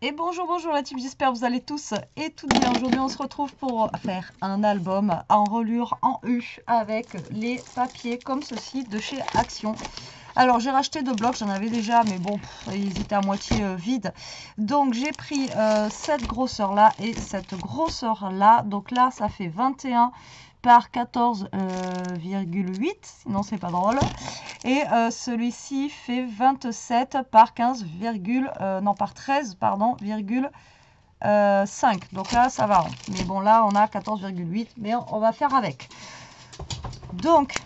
Et bonjour, bonjour la team, j'espère que vous allez tous et toutes bien. Aujourd'hui, on se retrouve pour faire un album en reliure en U avec les papiers comme ceci de chez Action. Alors, j'ai racheté 2 blocs, j'en avais déjà, mais bon, ils étaient à moitié vides. Donc, j'ai pris cette grosseur-là et cette grosseur-là. Donc là, ça fait 21 par 14,8, sinon c'est pas drôle. Et celui-ci fait 27 par 15, non par 13, pardon, 5. Donc là, ça va. Mais bon, là, on a 14,8, mais on va faire avec. Donc,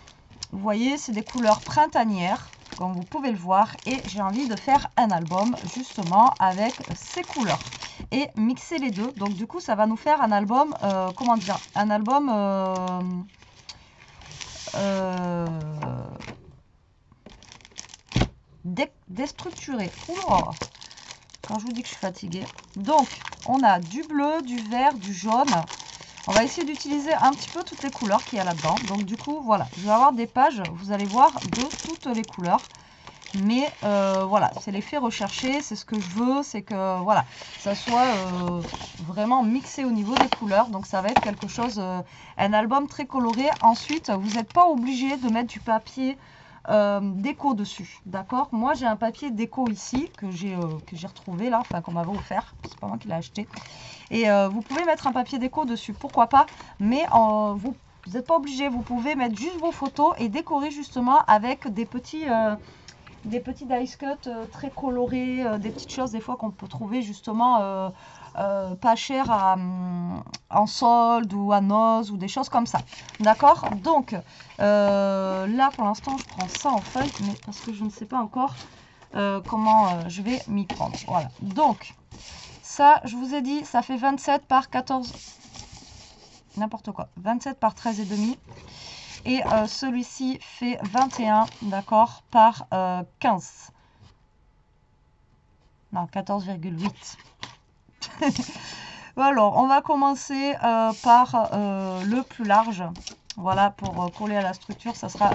vous voyez, c'est des couleurs printanières, comme vous pouvez le voir. Et j'ai envie de faire un album, justement, avec ces couleurs. Et mixer les deux. Donc, du coup, ça va nous faire un album, comment dire, un album... déstructuré. Oula, quand je vous dis que je suis fatiguée. Donc, on a du bleu, du vert, du jaune. On va essayer d'utiliser un petit peu toutes les couleurs qu'il y a là-dedans. Donc, du coup, voilà, je vais avoir des pages, vous allez voir, de toutes les couleurs. Mais voilà, c'est l'effet recherché, c'est ce que je veux, c'est que voilà, ça soit vraiment mixé au niveau des couleurs. Donc ça va être quelque chose, un album très coloré. Ensuite, vous n'êtes pas obligé de mettre du papier déco dessus, d'accord? Moi j'ai un papier déco ici que j'ai retrouvé là, enfin qu'on m'avait offert, c'est pas moi qui l'ai acheté. Et vous pouvez mettre un papier déco dessus, pourquoi pas, mais vous n'êtes pas obligé, vous pouvez mettre juste vos photos et décorer justement avec des petits dice cut très colorés, des petites choses des fois qu'on peut trouver justement pas cher en solde ou à Noz ou des choses comme ça. D'accord? Donc là pour l'instant je prends ça en feuille, mais parce que je ne sais pas encore comment je vais m'y prendre. Voilà. Donc ça, je vous ai dit, ça fait 27 par 14, n'importe quoi, 27 par 13,5. Et celui-ci fait 21, d'accord, par 15. Non, 14,8. Alors, on va commencer par le plus large. Voilà, pour coller à la structure, ça sera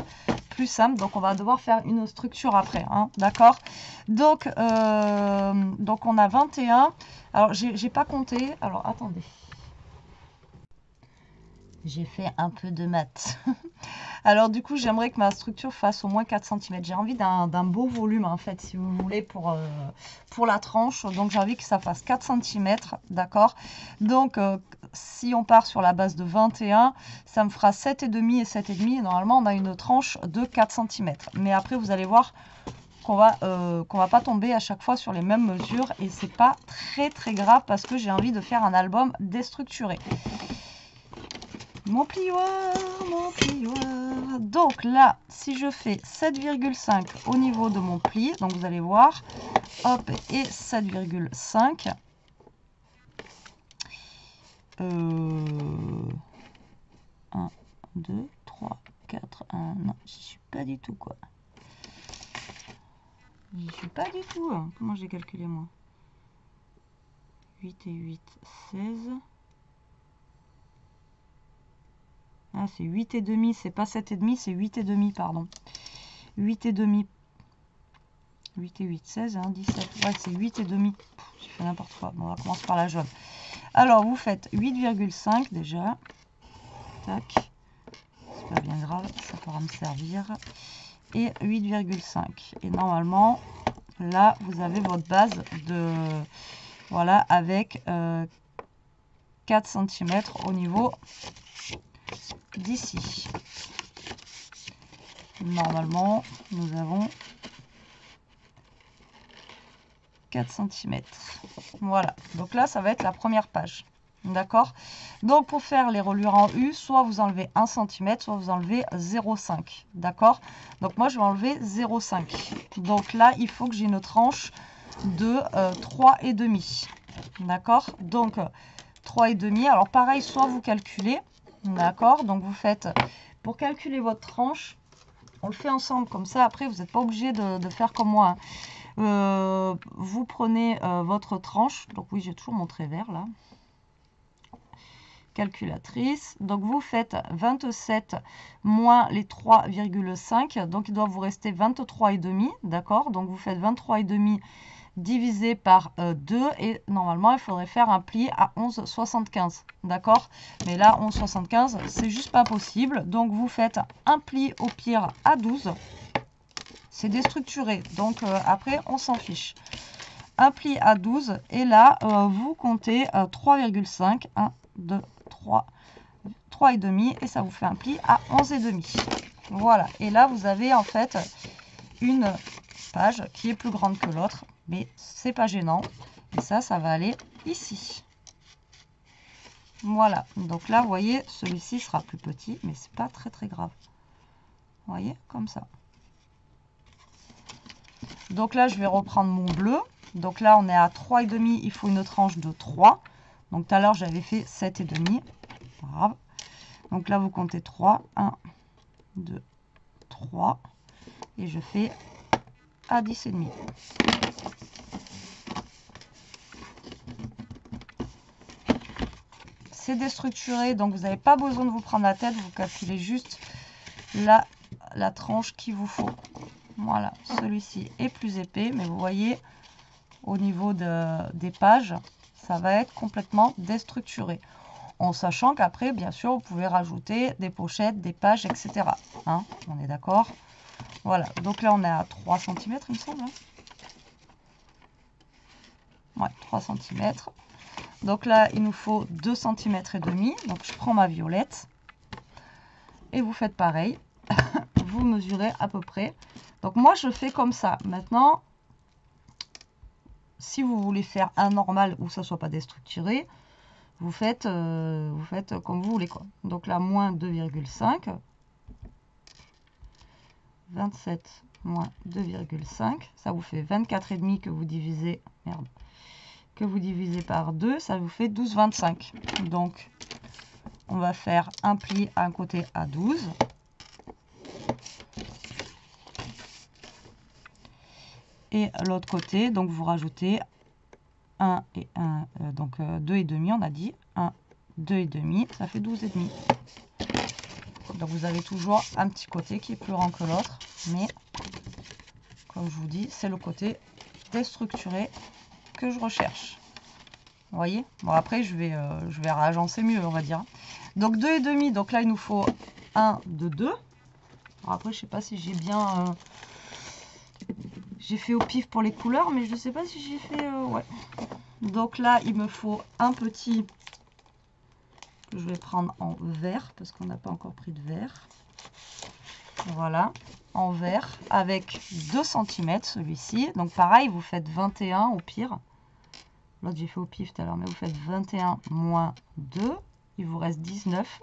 plus simple. Donc, on va devoir faire une structure après, hein, d'accord. Donc, on a 21. Alors, j'ai pas compté. Alors, attendez. J'ai fait un peu de maths. Alors du coup, j'aimerais que ma structure fasse au moins 4 cm. J'ai envie d'un beau volume, en fait, si vous voulez, pour la tranche. Donc j'ai envie que ça fasse 4 cm, d'accord? Donc si on part sur la base de 21, ça me fera 7,5 et 7,5. Et normalement, on a une tranche de 4 cm. Mais après, vous allez voir qu'on va pas tomber à chaque fois sur les mêmes mesures. Et c'est pas très grave parce que j'ai envie de faire un album déstructuré. Mon plioir, mon plioir. Donc là, si je fais 7,5 au niveau de mon pli, donc vous allez voir, hop, et 7,5. 1, 2, 3, 4, 1, non, je suis pas du tout, quoi. Je suis pas du tout. Hein. Comment j'ai calculé, moi? 8 et 8, 16. Ah, c'est 8,5, c'est pas 7,5, c'est 8,5, pardon. 8,5. 8 et 8, 16, hein, 17. Ouais, c'est 8,5. J'ai fait n'importe quoi. Bon, on va commencer par la jaune. Alors, vous faites 8,5 déjà. Tac. C'est pas bien grave, ça pourra me servir. Et 8,5. Et normalement, là, vous avez votre base de... Voilà, avec 4 cm au niveau d'ici. Normalement, nous avons 4 cm. Voilà, donc là, ça va être la première page. D'accord? Donc, pour faire les reliures en U, soit vous enlevez 1 cm, soit vous enlevez 0,5. D'accord? Donc, moi, je vais enlever 0,5. Donc là, il faut que j'ai une tranche de 3,5. D'accord? Donc, 3,5. Alors, pareil, soit vous calculez. D'accord? Donc, vous faites, pour calculer votre tranche, on le fait ensemble comme ça. Après, vous n'êtes pas obligé de faire comme moi. Hein. Vous prenez votre tranche. Donc, oui, j'ai toujours mon trait vert là. Calculatrice. Donc, vous faites 27 moins les 3,5. Donc, il doit vous rester 23,5. D'accord? Donc, vous faites 23,5 divisé par 2 et normalement il faudrait faire un pli à 11,75, d'accord? Mais là 11,75 c'est juste pas possible, donc vous faites un pli au pire à 12, c'est déstructuré, donc après on s'en fiche. Un pli à 12 et là vous comptez 3,5, 1, 2, 3, 3,5 et ça vous fait un pli à 11,5. Voilà, et là vous avez en fait une page qui est plus grande que l'autre, mais c'est pas gênant. Et ça va aller ici. Voilà, donc là vous voyez, celui-ci sera plus petit, mais c'est pas très grave. Vous voyez, comme ça. Donc là je vais reprendre mon bleu. Donc là on est à 3,5, il faut une tranche de 3. Donc tout à l'heure j'avais fait 7,5. Grave. Donc là vous comptez 3, 1, 2, 3. Et je fais à 10,5. C'est déstructuré, donc vous n'avez pas besoin de vous prendre la tête, vous calculez juste la tranche qu'il vous faut. Voilà, celui-ci est plus épais, mais vous voyez, au niveau des pages, ça va être complètement déstructuré. En sachant qu'après, bien sûr, vous pouvez rajouter des pochettes, des pages, etc. Hein, on est d'accord? Voilà, donc là on est à 3 cm, il me semble. Hein, ouais, 3 cm. Donc là, il nous faut 2 cm et demi. Donc je prends ma violette. Et vous faites pareil. Vous mesurez à peu près. Donc moi, je fais comme ça. Maintenant, si vous voulez faire un normal où ça ne soit pas déstructuré, vous faites comme vous voulez, quoi. Donc là, moins 2,5. 27 moins 2,5. Ça vous fait 24,5 que vous divisez... Merde. Que vous divisez par 2, ça vous fait 12,25. Donc, on va faire un pli à un côté à 12. Et l'autre côté, donc vous rajoutez 1 et 1, donc 2,5 on a dit. 1, 2,5, ça fait 12,5. Donc vous avez toujours un petit côté qui est plus grand que l'autre. Mais, comme je vous dis, c'est le côté déstructuré que je recherche. Vous voyez? Bon, après, je vais réagencer mieux, on va dire. Donc 2,5, donc là, il nous faut 1 de 2. Alors après, je sais pas si j'ai bien... j'ai fait au pif pour les couleurs, mais je ne sais pas si j'ai fait... ouais. Donc là, il me faut un petit... que je vais prendre en vert, parce qu'on n'a pas encore pris de vert. Voilà, en vert, avec 2 cm, celui-ci. Donc pareil, vous faites 21 au pire. L'autre, j'ai fait au pif tout à l'heure, mais vous faites 21 moins 2. Il vous reste 19.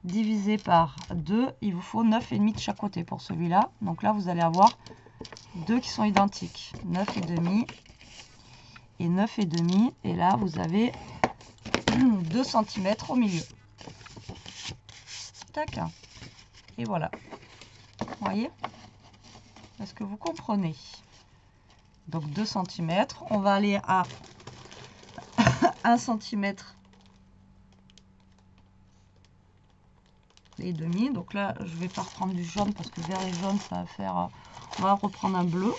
Divisé par 2, il vous faut 9,5 de chaque côté pour celui-là. Donc là, vous allez avoir deux qui sont identiques. 9,5 et 9,5. Et là, vous avez 2 cm au milieu. Tac. Et voilà. Vous voyez? Est-ce que vous comprenez? Donc 2 cm. On va aller à 1 cm et demi. Donc là, je vais pas reprendre du jaune parce que vert et jaune, ça va faire... on va reprendre un bleu.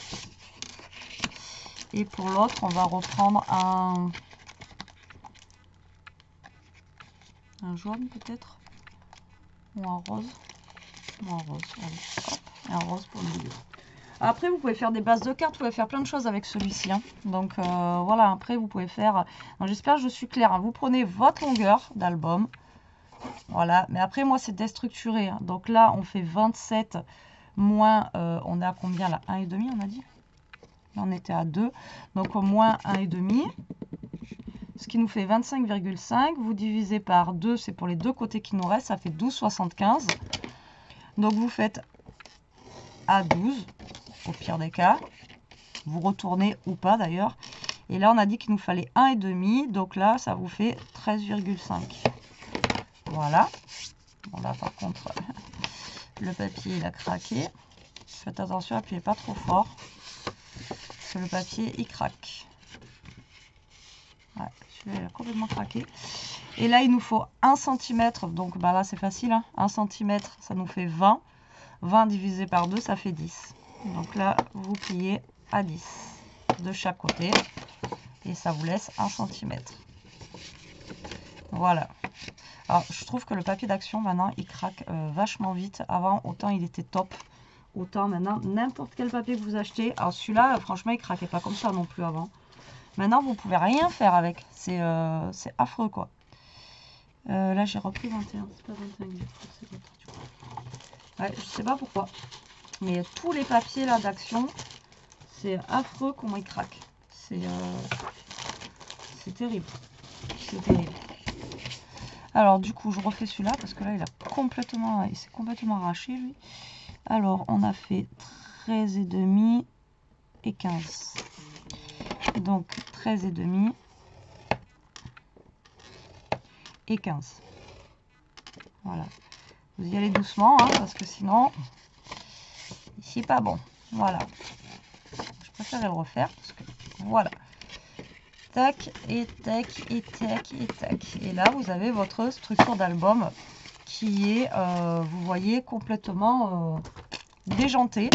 Et pour l'autre, on va reprendre un jaune peut-être. Ou un rose. Ou un rose. Allez, hop, et un rose pour le milieu. Après, vous pouvez faire des bases de cartes, vous pouvez faire plein de choses avec celui-ci. Hein. Donc voilà, après, vous pouvez faire... j'espère que je suis claire. Hein. Vous prenez votre longueur d'album. Voilà, mais après, moi, c'est déstructuré. Hein. Donc là, on fait 27 moins... on est à combien là? 1,5, on a dit? Là, on était à 2. Donc au moins 1,5. Ce qui nous fait 25,5. Vous divisez par 2, c'est pour les deux côtés qui nous restent. Ça fait 12,75. Donc vous faites à 12. Au pire des cas, vous retournez ou pas d'ailleurs. Et là, on a dit qu'il nous fallait 1,5. Donc là, ça vous fait 13,5. Voilà. Bon, là, par contre, le papier, il a craqué. Faites attention, appuyez pas trop fort. Parce que le papier, il craque. Ouais, celui-là, il a complètement craqué. Et là, il nous faut 1 cm. Donc bah là, c'est facile. Hein. 1 cm, ça nous fait 20. 20 divisé par 2, ça fait 10. Donc là, vous pliez à 10. de chaque côté. Et ça vous laisse 1 cm. Voilà. Alors, je trouve que le papier d'action, maintenant, il craque vachement vite. Avant, autant il était top. Autant maintenant, n'importe quel papier que vous achetez. Alors, celui-là, franchement, il craquait pas comme ça non plus avant. Maintenant, vous pouvez rien faire avec. C'est affreux, quoi. Là, j'ai repris 21. C'est pas 21 que c'est l'autre, du coup. Ouais, je sais pas pourquoi. Mais tous les papiers, là, d'action, c'est affreux comment ils craquent. C'est terrible. C'est terrible. Alors, du coup, je refais celui-là parce que là, il s'est complètement arraché, lui. Alors, on a fait 13,5 et 15. Donc, 13,5 et 15. Voilà. Vous y allez doucement, hein, parce que sinon, c'est pas bon. Voilà. Je préférerais le refaire parce que, voilà. Tac, et tac, et tac, et tac. Et là, vous avez votre structure d'album qui est, vous voyez, complètement déjantée.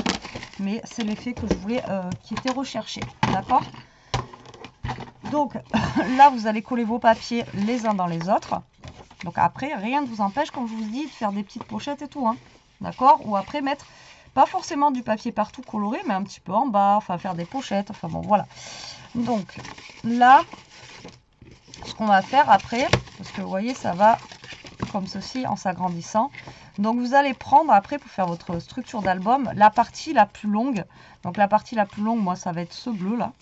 Mais c'est l'effet que je voulais, qui était recherché. D'accord? Donc, là, vous allez coller vos papiers les uns dans les autres. Donc après, rien ne vous empêche, comme je vous dis, de faire des petites pochettes et tout. Hein. D'accord? Ou après, mettre, pas forcément du papier partout coloré, mais un petit peu en bas. Enfin, faire des pochettes. Enfin bon, voilà. Donc, là, ce qu'on va faire après, parce que vous voyez, ça va comme ceci en s'agrandissant. Donc, vous allez prendre après, pour faire votre structure d'album, la partie la plus longue. Donc, la partie la plus longue, moi, ça va être ce bleu là.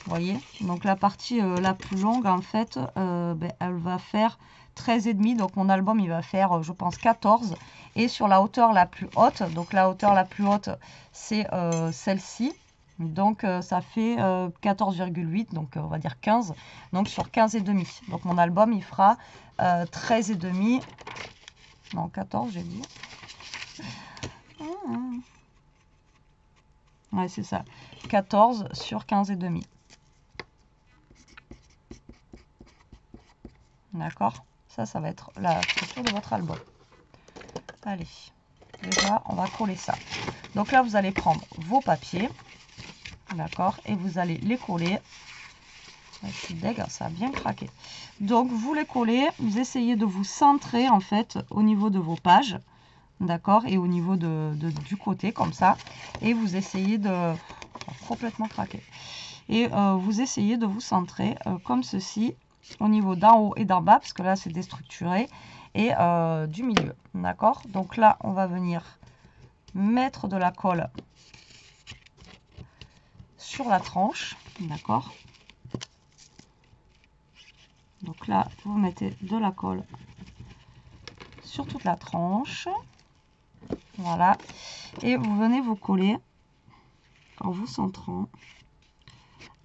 Vous voyez? Donc, la partie la plus longue, en fait, elle va faire 13,5. Donc, mon album, il va faire, je pense, 14. Et sur la hauteur la plus haute, donc la hauteur la plus haute, c'est celle-ci. Donc, ça fait 14,8, donc on va dire 15. Donc, sur 15,5. Donc, mon album, il fera 13,5. Non, 14, j'ai dit. Ouais, c'est ça. 14 sur 15,5. D'accord? Ça va être la structure de votre album. Allez, déjà, on va coller ça. Donc là, vous allez prendre vos papiers. D'accord? Et vous allez les coller. Je suis deg, ça a bien craqué. Donc, vous les collez. Vous essayez de vous centrer, en fait, au niveau de vos pages. D'accord? Et au niveau du côté, comme ça. Et vous essayez de... complètement craquer. Et vous essayez de vous centrer comme ceci, au niveau d'en haut et d'en bas, parce que là, c'est déstructuré. Et du milieu. D'accord? Donc là, on va venir mettre de la colle sur la tranche, d'accord? Donc là, vous mettez de la colle sur toute la tranche, voilà, et vous venez vous coller en vous centrant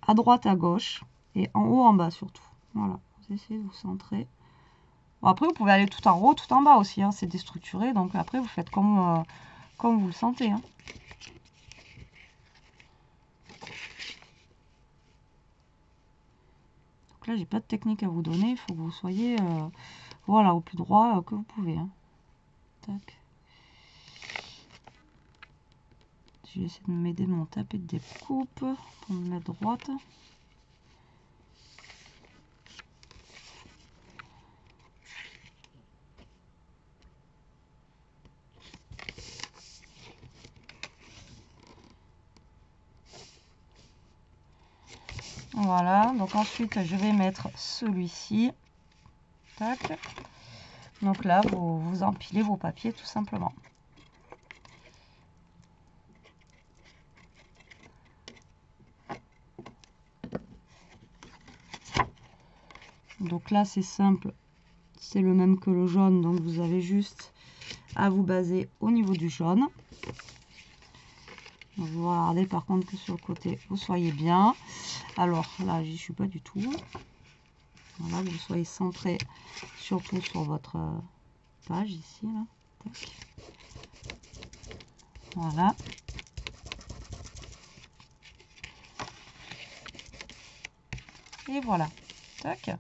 à droite, à gauche, et en haut, en bas surtout. Voilà, vous essayez de vous centrer. Bon, après, vous pouvez aller tout en haut, tout en bas aussi, hein, c'est déstructuré, donc après, vous faites comme vous le sentez. Hein. Donc là, j'ai pas de technique à vous donner, il faut que vous soyez voilà, au plus droit que vous pouvez. Hein. Tac. Je vais essayer de m'aider de mon tapis de découpe pour me mettre droite. Voilà, donc ensuite je vais mettre celui-ci. Tac. Donc là, vous empilez vos papiers tout simplement. Donc là, c'est simple. C'est le même que le jaune, donc vous avez juste à vous baser au niveau du jaune. Donc, vous regardez par contre que sur le côté, vous soyez bien. Alors là, j'y suis pas du tout. Voilà, que vous soyez centré surtout sur votre page ici. Là. Tac. Voilà. Et voilà. Tac.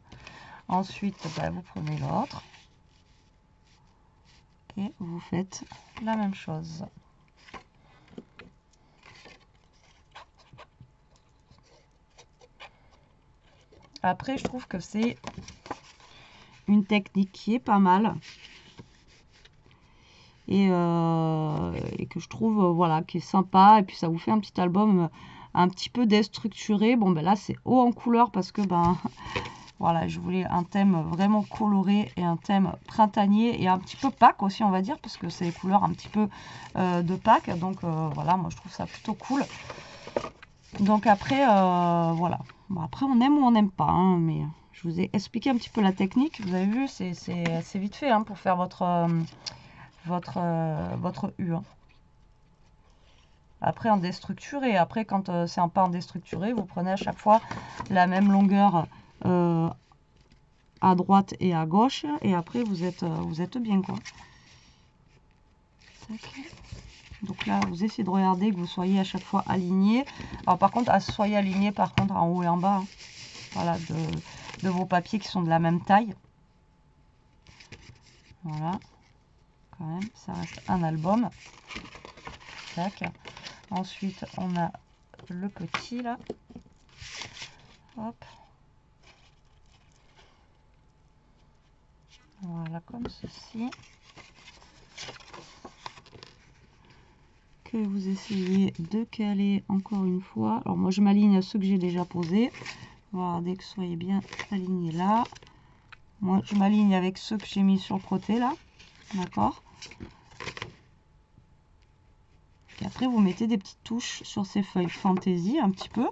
Ensuite, vous prenez l'autre. Et vous faites la même chose. Après, je trouve que c'est une technique qui est pas mal. Et que je trouve, voilà, qui est sympa. Et puis, ça vous fait un petit album un petit peu déstructuré. Bon, ben là, c'est haut en couleur parce que, ben, voilà, je voulais un thème vraiment coloré et un thème printanier et un petit peu Pâques aussi, on va dire, parce que c'est les couleurs un petit peu de Pâques. Donc, voilà, moi, je trouve ça plutôt cool. Donc, après, voilà. Bon, après, on aime ou on n'aime pas, hein, mais je vous ai expliqué un petit peu la technique. Vous avez vu, c'est assez vite fait hein, pour faire votre U. Hein. Après, en déstructuré. Après, quand c'est un pas en déstructuré, vous prenez à chaque fois la même longueur à droite et à gauche. Et après, vous êtes bien, quoi. Tac. Donc là, vous essayez de regarder que vous soyez à chaque fois aligné. Alors, par contre, soyez aligné par contre en haut et en bas. Hein. Voilà, de vos papiers qui sont de la même taille. Voilà. Quand même, ça reste un album. Tac. Ensuite, on a le petit là. Hop. Voilà, comme ceci. Que vous essayez de caler encore une fois. Alors moi, je m'aligne à ceux que j'ai déjà posés. Voilà, dès que vous soyez bien aligné là. Moi, je m'aligne avec ceux que j'ai mis sur le côté là. D'accord. Et après, vous mettez des petites touches sur ces feuilles fantaisie un petit peu.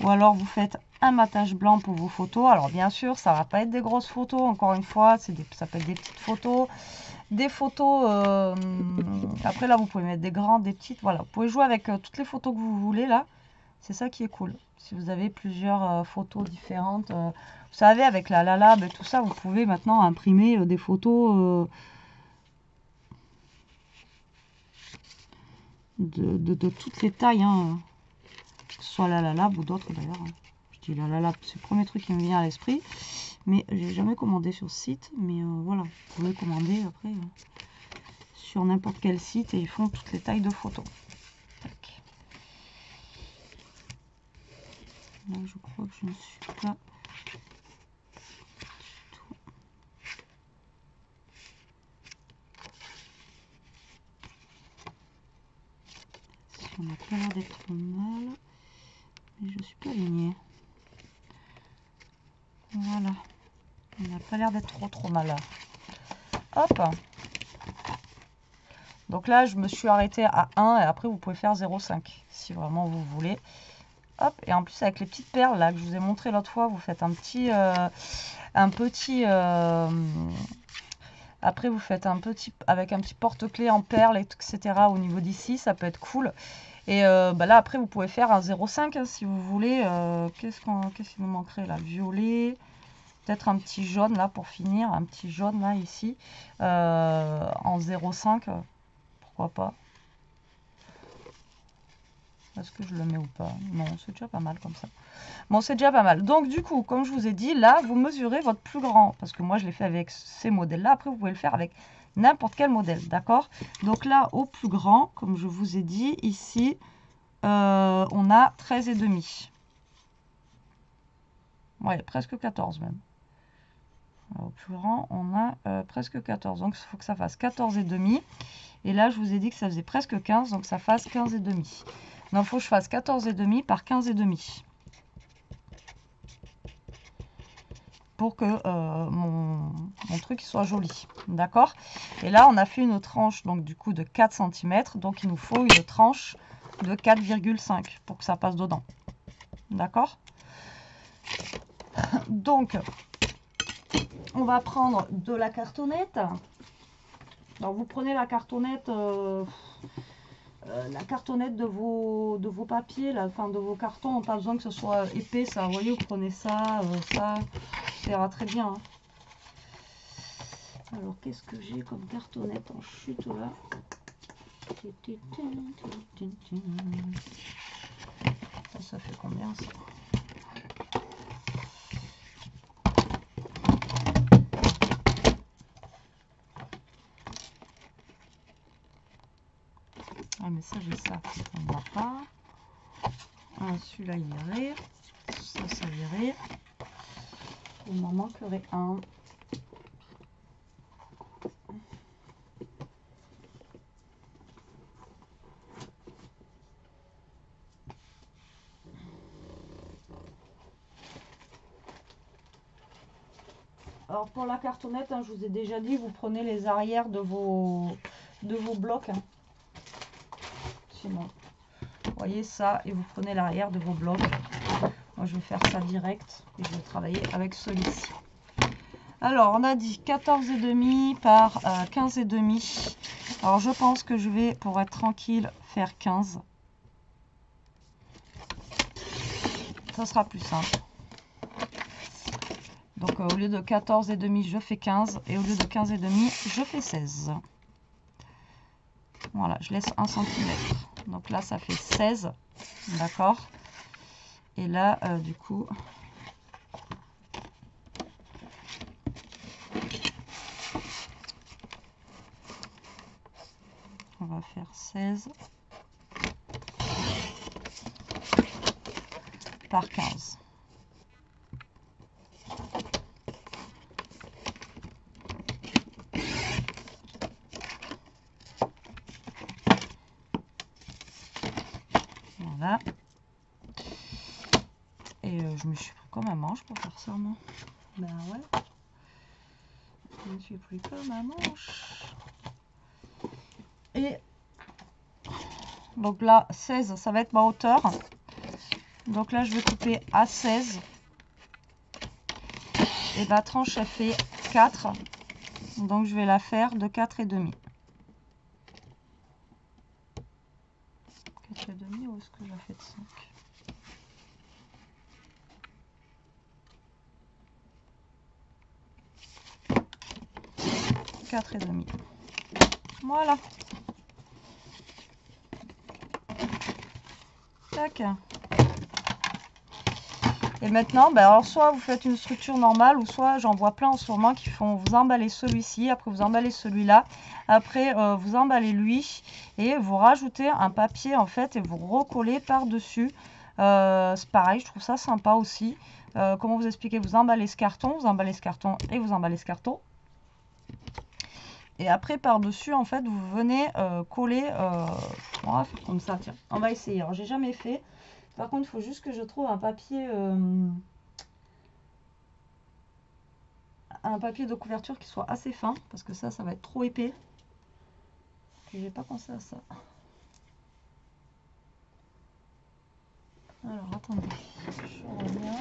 Ou alors, vous faites un matage blanc pour vos photos. Alors, bien sûr, ça va pas être des grosses photos. Encore une fois, ça peut être des petites photos. Des photos, après là, vous pouvez mettre des grandes, des petites. Voilà, vous pouvez jouer avec toutes les photos que vous voulez là. C'est ça qui est cool. Si vous avez plusieurs photos différentes. Vous savez, avec la Lab et tout ça, vous pouvez maintenant imprimer des photos... De toutes les tailles, hein. Que ce soit la Lab ou d'autres d'ailleurs. Hein. Je dis la Lab, c'est le premier truc qui me vient à l'esprit. Mais j'ai jamais commandé sur ce site. Mais voilà, vous pouvez commander après sur n'importe quel site et ils font toutes les tailles de photos. Tac. Là, je crois que je ne suis pas du tout. On n'a pas l'air d'être trop mal, mais je suis pas alignée. Voilà, on n'a pas l'air d'être trop mal là. Hop. Donc là, je me suis arrêtée à 1 et après vous pouvez faire 0,5 si vraiment vous voulez. Hop, et en plus avec les petites perles là que je vous ai montré l'autre fois, vous faites un petit après vous faites un petit avec un petit porte-clés en perles etc. au niveau d'ici, ça peut être cool. Et bah là après vous pouvez faire un 0,5 hein, si vous voulez. Qu'est-ce qu'il nous manquerait là? Violet, peut-être un petit jaune là pour finir, un petit jaune là ici en 0,5, pourquoi pas. Est-ce que je le mets ou pas? Non, c'est déjà pas mal comme ça. Bon, c'est déjà pas mal. Donc, du coup, comme je vous ai dit, là, vous mesurez votre plus grand. Parce que moi, je l'ai fait avec ces modèles-là. Après, vous pouvez le faire avec n'importe quel modèle. D'accord? Donc là, au plus grand, comme je vous ai dit, ici, on a 13,5. Ouais, presque 14 même. Au plus grand, on a presque 14. Donc, il faut que ça fasse 14,5. Et là, je vous ai dit que ça faisait presque 15. Donc, ça fasse 15,5. Donc, il faut que je fasse 14,5 par 15,5. Pour que mon truc soit joli. D'accord? Et là, on a fait une tranche donc du coup de 4 cm. Donc, il nous faut une tranche de 4,5 pour que ça passe dedans. D'accord? Donc, on va prendre de la cartonnette. Alors, vous prenez la cartonnette... la cartonnette de vos papiers, là, enfin de vos cartons, pas besoin que ce soit épais, ça, vous voyez, vous prenez ça, ça ira très bien. Hein. Alors, qu'est-ce que j'ai comme cartonnette en chute là? Ça fait combien ça? Ah mais ça j'ai ça, on ne va pas. Ah, celui-là il irait, ça irait. Il m'en manquerait un. Alors pour la cartonnette, hein, je vous ai déjà dit, vous prenez les arrières de vos blocs. Hein. Sinon, vous voyez ça, et vous prenez l'arrière de vos blocs. Moi, je vais faire ça direct et je vais travailler avec celui-ci. Alors, on a dit 14,5 par 15,5. Alors, je pense que je vais, pour être tranquille, faire 15. Ça sera plus simple. Donc, au lieu de 14,5, je fais 15. Et au lieu de 15,5, je fais 16. Voilà, je laisse 1 cm. Donc là, ça fait 16. D'accord. Et là, du coup, on va faire 16 par 15. Voilà. Et je me suis pris comme un manche pour faire ça, moi. Ben ouais. Je me suis pris comme un manche. Et donc là, 16, ça va être ma hauteur. Donc là, je vais couper à 16. Et la tranche, elle fait 4. Donc je vais la faire de 4,5. 4,5 ou est-ce que je la fais de 5? Quatre et demi. Voilà. Tac. Et maintenant, ben alors soit vous faites une structure normale, ou soit j'en vois plein en ce moment qui font vous emballer celui-ci, après vous emballez celui-là, après vous emballez lui, et vous rajoutez un papier en fait, et vous recollez par-dessus. C'est pareil, je trouve ça sympa aussi. Comment vous expliquer? Vous emballez ce carton, et vous emballez ce carton. Et après, par-dessus, en fait, vous venez coller. On va faire comme ça, tiens. On va essayer. Alors, j'ai jamais fait. Par contre, il faut juste que je trouve un papier de couverture qui soit assez fin. Parce que ça va être trop épais. Et j'ai pas pensé à ça. Alors, attendez. Je reviens.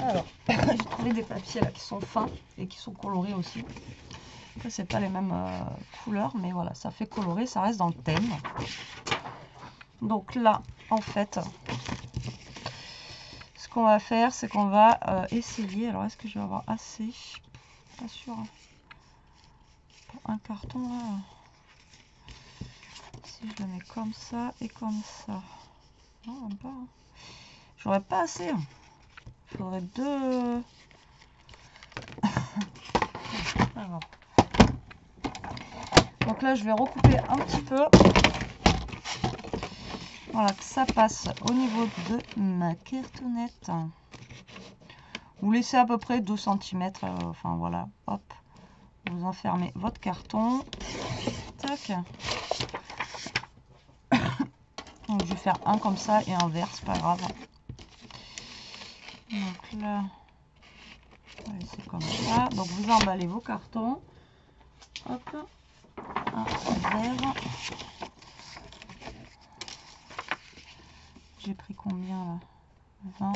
Alors, j'ai trouvé des papiers là qui sont fins et qui sont colorés aussi. Après, c'est pas les mêmes couleurs, mais voilà, ça fait colorer, ça reste dans le thème. Donc là, en fait, ce qu'on va faire, c'est qu'on va essayer. Alors, est-ce que je vais avoir assez? Pas sûr. Hein. Pour un carton là. Si je le mets comme ça et comme ça. Non, même pas. Hein. J'aurais pas assez. Hein. Il faudrait deux. Alors. Donc là, je vais recouper un petit peu. Voilà, que ça passe au niveau de ma cartonnette. Vous laissez à peu près 2 cm. Enfin voilà, hop. Vous enfermez votre carton. Tac. Donc je vais faire un comme ça et un vert, c'est pas grave. Donc là, c'est comme ça. Donc vous emballez vos cartons. Hop. Un vert. J'ai pris combien là? 20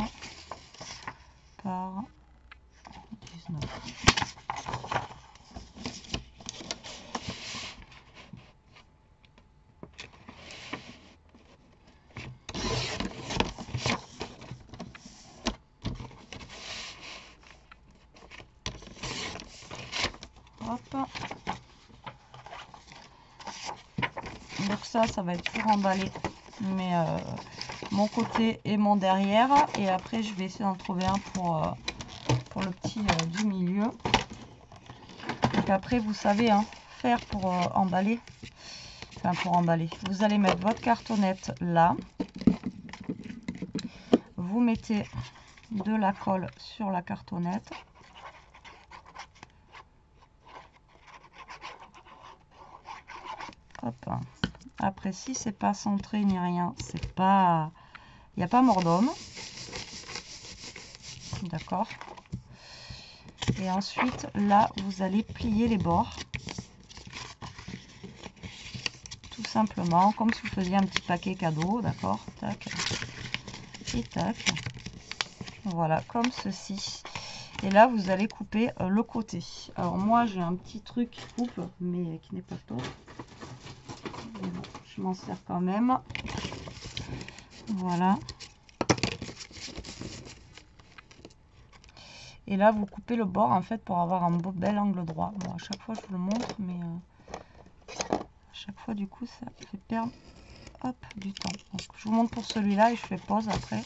par 19. Donc ça va être pour emballer mon côté et mon derrière. Et après, je vais essayer d'en trouver un pour le petit du milieu. Donc après, vous savez, hein, faire pour emballer. Enfin, pour emballer. Vous allez mettre votre cartonnette là. Vous mettez de la colle sur la cartonnette. Hop. Après, si c'est pas centré ni rien, c'est pas, il n'y a pas mort d'homme. D'accord. Et ensuite, là, vous allez plier les bords. Tout simplement, comme si vous faisiez un petit paquet cadeau, d'accord. Tac. Et tac. Voilà, comme ceci. Et là, vous allez couper le côté. Alors moi, j'ai un petit truc qui coupe, mais qui n'est pas top. Bon, je m'en sers quand même. Voilà. Et là, vous coupez le bord, en fait, pour avoir un beau, bel angle droit. Bon, à chaque fois, je vous le montre, mais à chaque fois, du coup, ça fait perdre du temps. Donc, je vous montre pour celui-là et je fais pause après.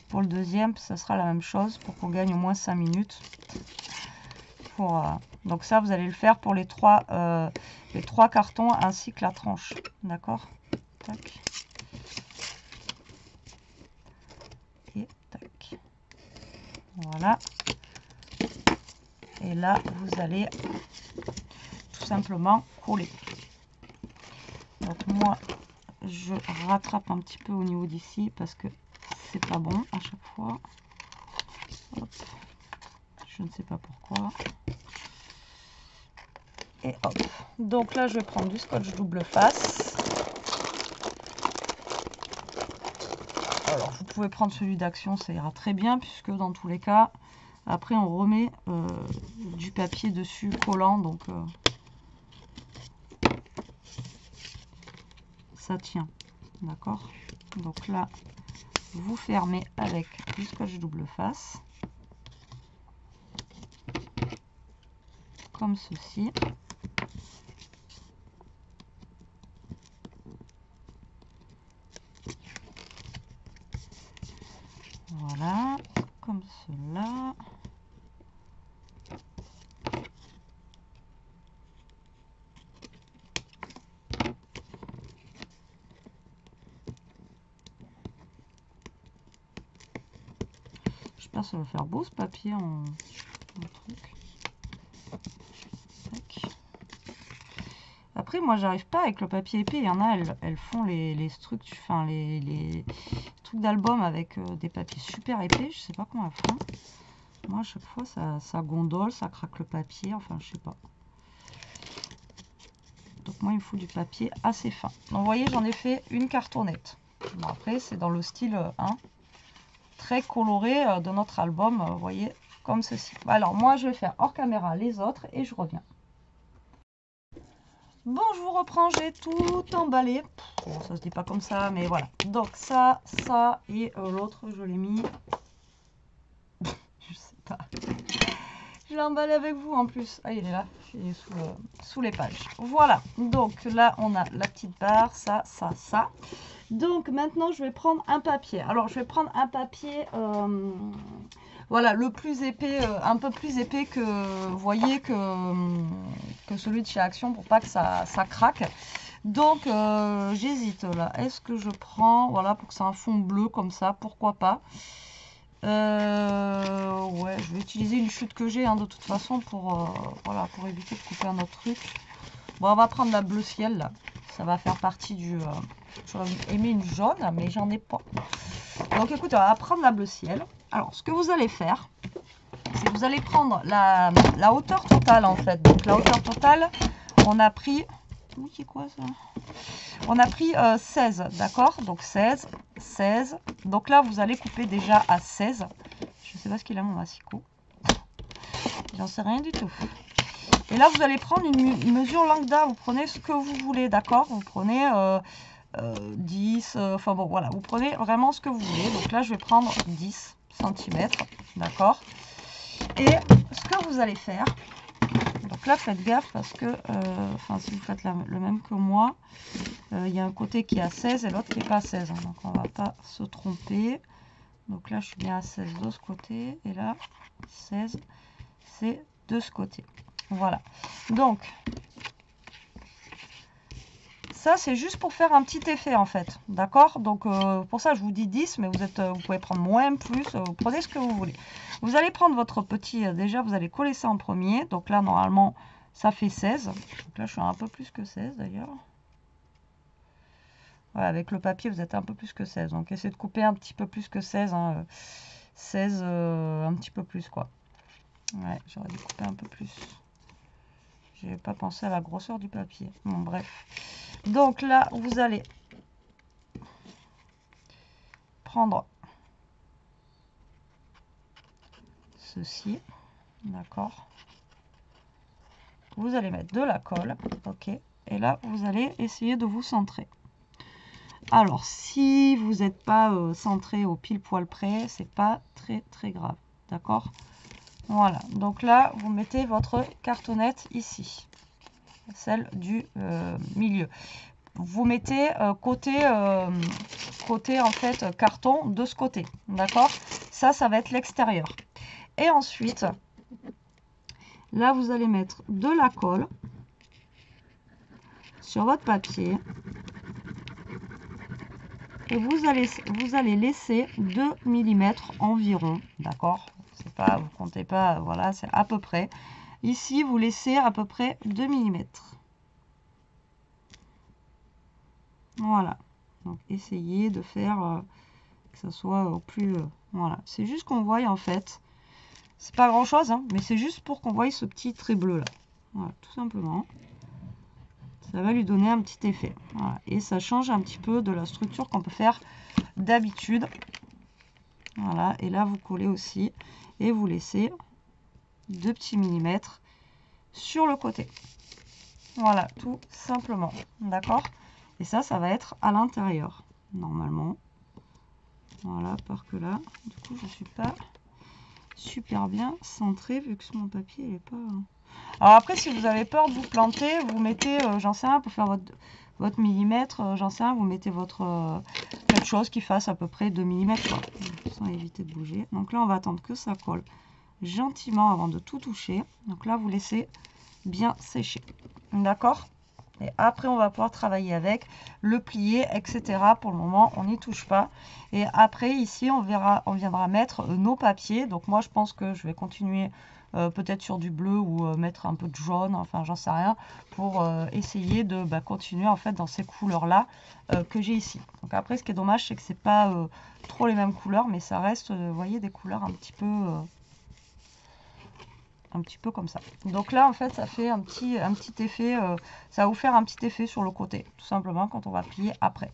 Pour le deuxième, ça sera la même chose pour qu'on gagne au moins 5 minutes. Donc ça, vous allez le faire pour les trois cartons ainsi que la tranche. D'accord. Tac. Et tac. Voilà. Et là, vous allez tout simplement coller. Donc moi, je rattrape un petit peu au niveau d'ici parce que c'est pas bon à chaque fois. Hop. Je ne sais pas pourquoi. Et hop. Donc là, je vais prendre du scotch double face. Alors, vous pouvez prendre celui d'Action, ça ira très bien, puisque dans tous les cas, après, on remet du papier dessus collant, donc ça tient. D'accord. Donc là, vous fermez avec du scotch double face. Comme ceci. Voilà, comme cela. J'espère que ça va faire beau ce papier en truc. Tac. Après, moi, j'arrive pas avec le papier épais. Il y en a, elles font les structures, enfin les trucs d'album avec des papiers super épais. Je sais pas comment elles font. Moi, à chaque fois, ça gondole, ça craque le papier. Enfin, je sais pas. Donc, moi, il me faut du papier assez fin. Donc, vous voyez, j'en ai fait une cartonnette. Bon, après, c'est dans le style très coloré de notre album. Vous voyez, comme ceci. Alors, moi, je vais faire hors caméra les autres et je reviens. Bon, je vous reprends, j'ai tout emballé. Bon, ça se dit pas comme ça, mais voilà. Donc ça et l'autre, je l'ai mis. Je sais pas. Je l'ai emballé avec vous en plus. Ah, il est là, il est sous les pages. Voilà, donc là, on a la petite barre, ça. Donc maintenant, je vais prendre un papier. Alors, je vais prendre un papier... voilà, le plus épais, un peu plus épais que, vous voyez, que celui de chez Action pour pas que ça craque. Donc, j'hésite là. Est-ce que je prends, voilà, pour que c'est un fond bleu comme ça, pourquoi pas. Ouais, je vais utiliser une chute que j'ai, hein, de toute façon, voilà, pour éviter de couper un autre truc. Bon, on va prendre la bleu ciel, là. Ça va faire partie du... J'aurais aimé une jaune, mais j'en ai pas. Donc, écoutez, on va prendre la bleu ciel. Alors, ce que vous allez faire, c'est que vous allez prendre la hauteur totale, en fait. Donc, la hauteur totale, on a pris... Oui, c'est quoi, ça? On a pris 16, d'accord? Donc, 16. Donc là, vous allez couper déjà à 16. Je ne sais pas ce qu'il a, mon massicot. J'en sais rien du tout. Et là, vous allez prendre une mesure lambda. Vous prenez ce que vous voulez, d'accord? Vous prenez 10, enfin bon, voilà. Vous prenez vraiment ce que vous voulez. Donc là, je vais prendre 10 cm, d'accord? Et ce que vous allez faire, donc là, faites gaffe parce que, enfin, si vous faites le même que moi, il y a un côté qui est à 16 et l'autre qui n'est pas à 16. Hein, donc on ne va pas se tromper. Donc là, je suis bien à 16 de ce côté. Et là, 16, c'est de ce côté. Voilà. Donc, ça, c'est juste pour faire un petit effet, en fait. D'accord? Donc, pour ça, je vous dis 10, mais vous pouvez prendre moins, plus. Vous prenez ce que vous voulez. Vous allez prendre votre petit... déjà, vous allez coller ça en premier. Donc là, normalement, ça fait 16. Donc là, je suis un peu plus que 16, d'ailleurs. Ouais, avec le papier, vous êtes un peu plus que 16. Donc, essayez de couper un petit peu plus que 16. Hein. 16, un petit peu plus, quoi. Ouais, j'aurais dû couper un peu plus. J'ai pas pensé à la grosseur du papier. Bon, bref. Donc là, vous allez prendre ceci. D'accord. Vous allez mettre de la colle. Ok. Et là, vous allez essayer de vous centrer. Alors, si vous n'êtes pas centré au pile poil près, c'est pas très grave. D'accord? Voilà. Donc là, vous mettez votre cartonnette ici. Celle du milieu. Vous mettez côté en fait carton de ce côté. D'accord? Ça va être l'extérieur. Et ensuite, là, vous allez mettre de la colle sur votre papier. Et vous allez laisser 2 mm environ, d'accord? C'est pas, vous comptez pas, voilà, c'est à peu près. Ici, vous laissez à peu près 2 mm. Voilà. Donc, essayez de faire que ça soit au plus... voilà. C'est juste qu'on voie, en fait. C'est pas grand-chose, hein, mais c'est juste pour qu'on voie ce petit trait bleu, là. Voilà, tout simplement. Ça va lui donner un petit effet. Voilà. Et ça change un petit peu de la structure qu'on peut faire d'habitude. Voilà, et là vous collez aussi et vous laissez 2 petits millimètres sur le côté. Voilà, tout simplement. D'accord? Et ça va être à l'intérieur, normalement. Voilà, parce que là, du coup, je suis pas super bien centrée vu que mon papier n'est pas... Alors après, si vous avez peur de vous planter, vous mettez, j'en sais rien, pour faire votre millimètre, j'en sais rien, vous mettez votre quelque chose qui fasse à peu près 2 mm, sans éviter de bouger. Donc là, on va attendre que ça colle gentiment avant de tout toucher. Donc là, vous laissez bien sécher. D'accord? Et après, on va pouvoir travailler avec, le plier, etc. Pour le moment, on n'y touche pas. Et après, ici, on viendra mettre nos papiers. Donc moi, je pense que je vais continuer peut-être sur du bleu ou mettre un peu de jaune, enfin, j'en sais rien, pour essayer de continuer en fait dans ces couleurs-là que j'ai ici. Donc après, ce qui est dommage, c'est que c'est pas trop les mêmes couleurs, mais ça reste, vous voyez, des couleurs un petit peu comme ça. Donc là, en fait, ça fait un petit effet, ça va vous faire un petit effet sur le côté, tout simplement, quand on va plier après.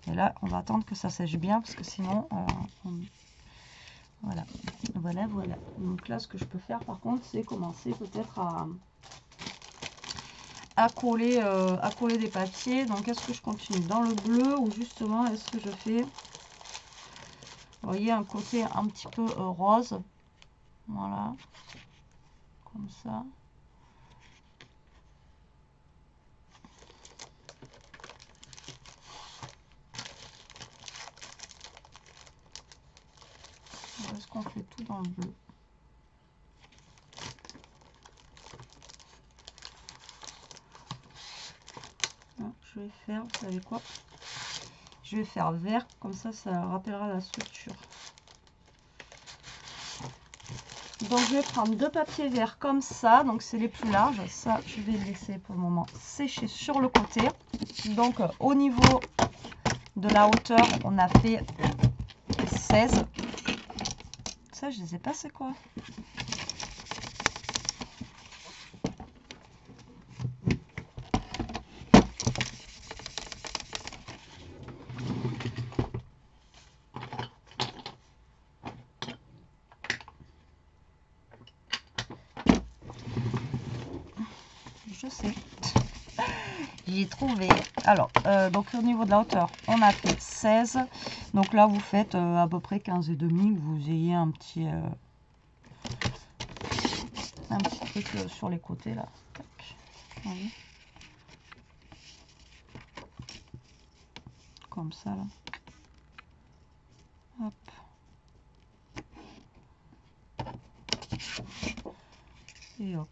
Et là, on va attendre que ça sèche bien, parce que sinon, voilà. Donc là, ce que je peux faire, par contre, c'est commencer peut-être à coller des papiers. Donc, est-ce que je continue dans le bleu ou justement, est-ce que je fais, vous voyez, un côté un petit peu rose. Voilà. Comme ça. Est-ce qu'on fait tout dans le bleu? Non, je vais faire, vous savez quoi? Je vais faire vert, comme ça, ça rappellera la structure. Donc, je vais prendre 2 papiers verts comme ça, donc c'est les plus larges. Ça, je vais le laisser pour le moment sécher sur le côté. Donc, au niveau de la hauteur, on a fait 16. Ça, je ne sais pas c'est quoi. Je sais. J'ai trouvé. Alors, donc au niveau de la hauteur, on a fait 16. Donc là, vous faites à peu près 15 et demi. Vous ayez un petit truc sur les côtés là. Tac. Voyez. comme ça là. Hop. Et hop.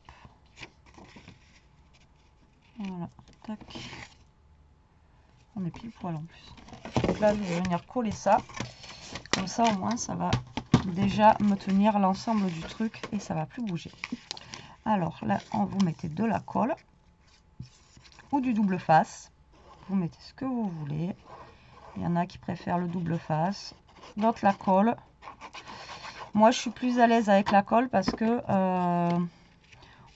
Voilà, tac. On est pile poil en plus. Donc là, je vais venir coller ça. Comme ça, au moins, ça va déjà me tenir l'ensemble du truc et ça va plus bouger. Alors là, vous mettez de la colle ou du double face. Vous mettez ce que vous voulez. Il y en a qui préfèrent le double face, d'autres la colle. Moi, je suis plus à l'aise avec la colle parce que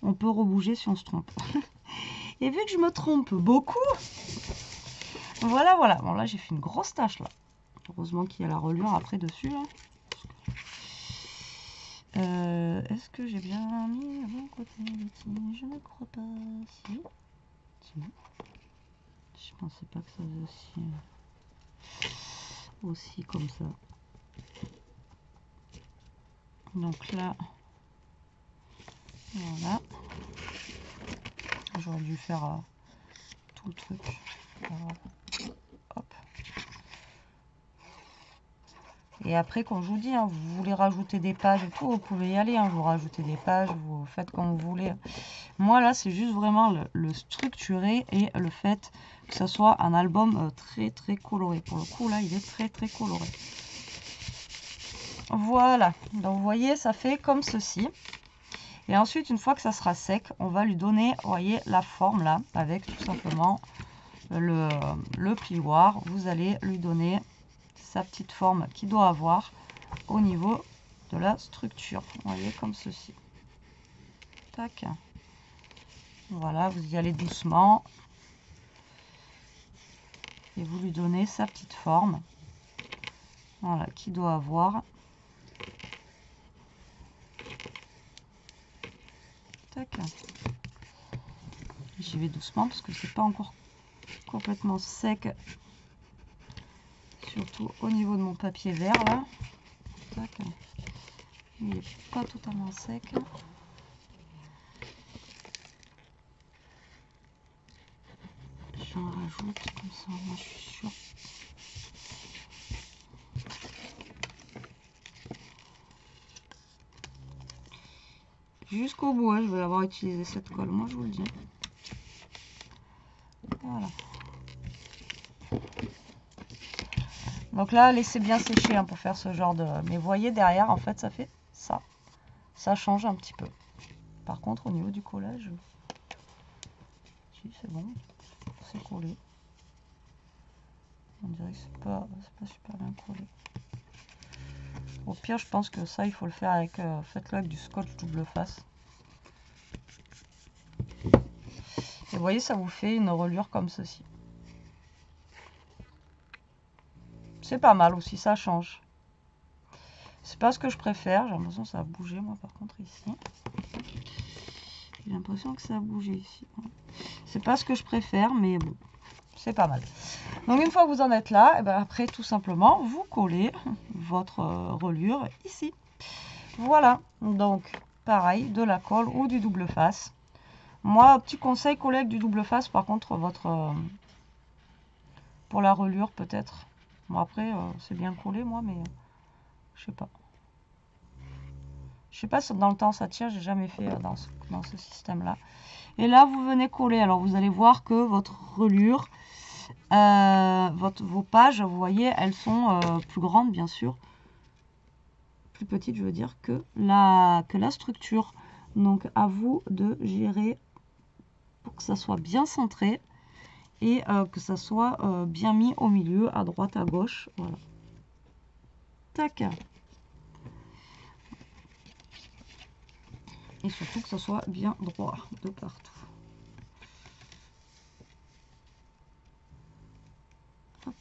on peut rebouger si on se trompe. Et vu que je me trompe beaucoup, voilà, voilà. Bon, là, j'ai fait une grosse tache, là. Heureusement qu'il y a la reliure après dessus, là. Est-ce que j'ai bien mis le bon côté des tignes? Je ne crois pas. Si. Si. Je pensais pas que ça faisait aussi comme ça. Donc là, voilà. J'aurais dû faire tout le truc. Hop. Et après, comme je vous dis, hein, vous voulez rajouter des pages et tout, vous pouvez y aller. Hein, vous rajoutez des pages, vous faites comme vous voulez. Moi, là, c'est juste vraiment le structuré et le fait que ce soit un album très, très coloré. Pour le coup, là, il est très, très coloré. Voilà. Donc, vous voyez, ça fait comme ceci. Et ensuite, une fois que ça sera sec, on va lui donner, vous voyez, la forme, là, avec tout simplement le plioir. Vous allez lui donner sa petite forme qu'il doit avoir au niveau de la structure. Vous voyez, comme ceci. Tac. Voilà, vous y allez doucement. Et vous lui donnez sa petite forme. Voilà, qu'il doit avoir. Tac. J'y vais doucement parce que c'est pas encore complètement sec. Surtout au niveau de mon papier vert là. Tac. Il n'est pas totalement sec. J'en rajoute comme ça, moi je suis sûre. Jusqu'au bout, hein, je vais avoir utilisé cette colle, moi je vous le dis. Voilà. Donc là, laissez bien sécher hein, pour faire ce genre de... Mais vous voyez derrière, en fait, ça fait ça. Ça change un petit peu. Par contre, au niveau du collage, si c'est bon, c'est collé. On dirait que c'est pas super bien collé. Au pire, je pense que ça, il faut le faire avec... faites-le avec du scotch double face. Et vous voyez, ça vous fait une reliure comme ceci. C'est pas mal aussi, ça change. C'est pas ce que je préfère. J'ai l'impression que ça a bougé, moi, par contre, ici. J'ai l'impression que ça a bougé ici. C'est pas ce que je préfère, mais bon, c'est pas mal. Donc, une fois que vous en êtes là, et ben après, tout simplement, vous collez votre reliure ici. Voilà. Donc, pareil, de la colle ou du double face. Moi, petit conseil, coller avec du double face, par contre, pour la reliure, peut-être. Bon, après, c'est bien collé, moi, mais je sais pas. Je sais pas si dans le temps ça tient, j'ai jamais fait dans ce système-là. Et là, vous venez coller. Alors, vous allez voir que votre reliure, vos pages, vous voyez, elles sont plus grandes, bien sûr. Plus petites, je veux dire, que la structure. Donc, à vous de gérer pour que ça soit bien centré et que ça soit bien mis au milieu, à droite, à gauche. Voilà. Tac. Et surtout que ça soit bien droit de partout. Hop.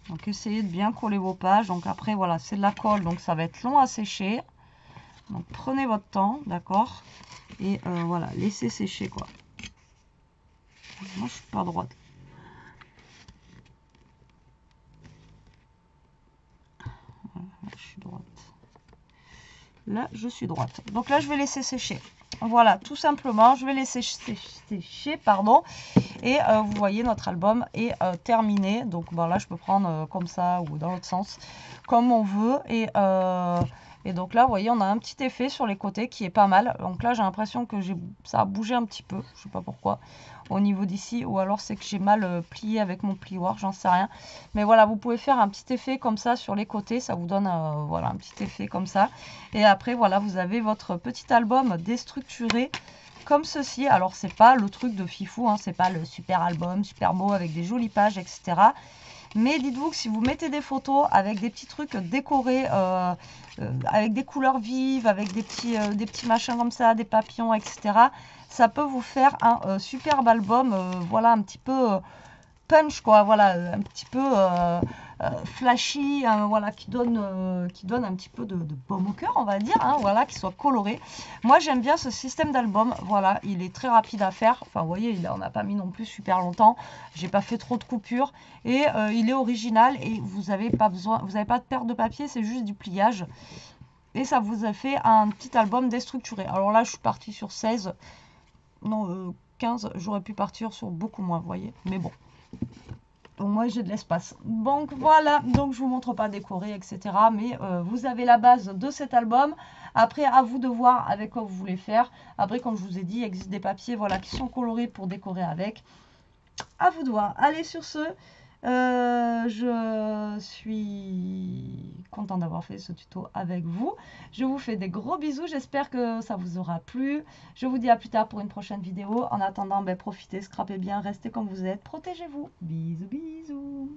Donc Donc essayez de bien coller vos pages. Donc après voilà, c'est de la colle, donc ça va être long à sécher. Donc prenez votre temps, d'accord? Et voilà, laissez sécher quoi. Moi je suis pas droite. Voilà, là, je suis droite. Là je suis droite. Donc là je vais laisser sécher. Voilà, tout simplement, je vais laisser sécher, pardon. Et vous voyez, notre album est terminé. Donc bon, là, je peux prendre comme ça ou dans l'autre sens, comme on veut. Et donc là, vous voyez, on a un petit effet sur les côtés qui est pas mal. Donc là, j'ai l'impression que ça a bougé un petit peu. Je sais pas pourquoi. Au niveau d'ici. Ou alors, c'est que j'ai mal plié avec mon plioir. J'en sais rien. Mais voilà, vous pouvez faire un petit effet comme ça sur les côtés. Ça vous donne voilà, un petit effet comme ça. Et après, voilà, vous avez votre petit album déstructuré comme ceci. Alors c'est pas le truc de fifou, hein, c'est pas le super album, super beau avec des jolies pages, etc. Mais dites-vous que si vous mettez des photos avec des petits trucs décorés, avec des couleurs vives, avec des petits machins comme ça, des papillons, etc. Ça peut vous faire un superbe album, voilà, un petit peu punch, quoi, voilà, un petit peu flashy, hein, voilà, qui donne un petit peu de baume au cœur, on va dire, hein, voilà, qui soit coloré. Moi, j'aime bien ce système d'album, voilà, il est très rapide à faire, enfin, vous voyez, on n'a pas mis non plus super longtemps, j'ai pas fait trop de coupures, et il est original, et vous n'avez pas besoin, vous n'avez pas de perte de papier, c'est juste du pliage, et ça vous a fait un petit album déstructuré. Alors là, je suis partie sur 16, non, 15, j'aurais pu partir sur beaucoup moins, vous voyez, mais bon. Donc moi j'ai de l'espace. Donc voilà, donc je vous montre pas décoré, etc. Mais vous avez la base de cet album. Après, à vous de voir avec quoi vous voulez faire. Après, comme je vous ai dit, il existe des papiers voilà, qui sont colorés pour décorer avec. À vous de voir. Allez, sur ce, je suis contente d'avoir fait ce tuto avec vous. Je vous fais des gros bisous. J'espère que ça vous aura plu. Je vous dis à plus tard pour une prochaine vidéo. En attendant, ben, profitez, scrapez bien, restez comme vous êtes. Protégez-vous. Bisous, bisous.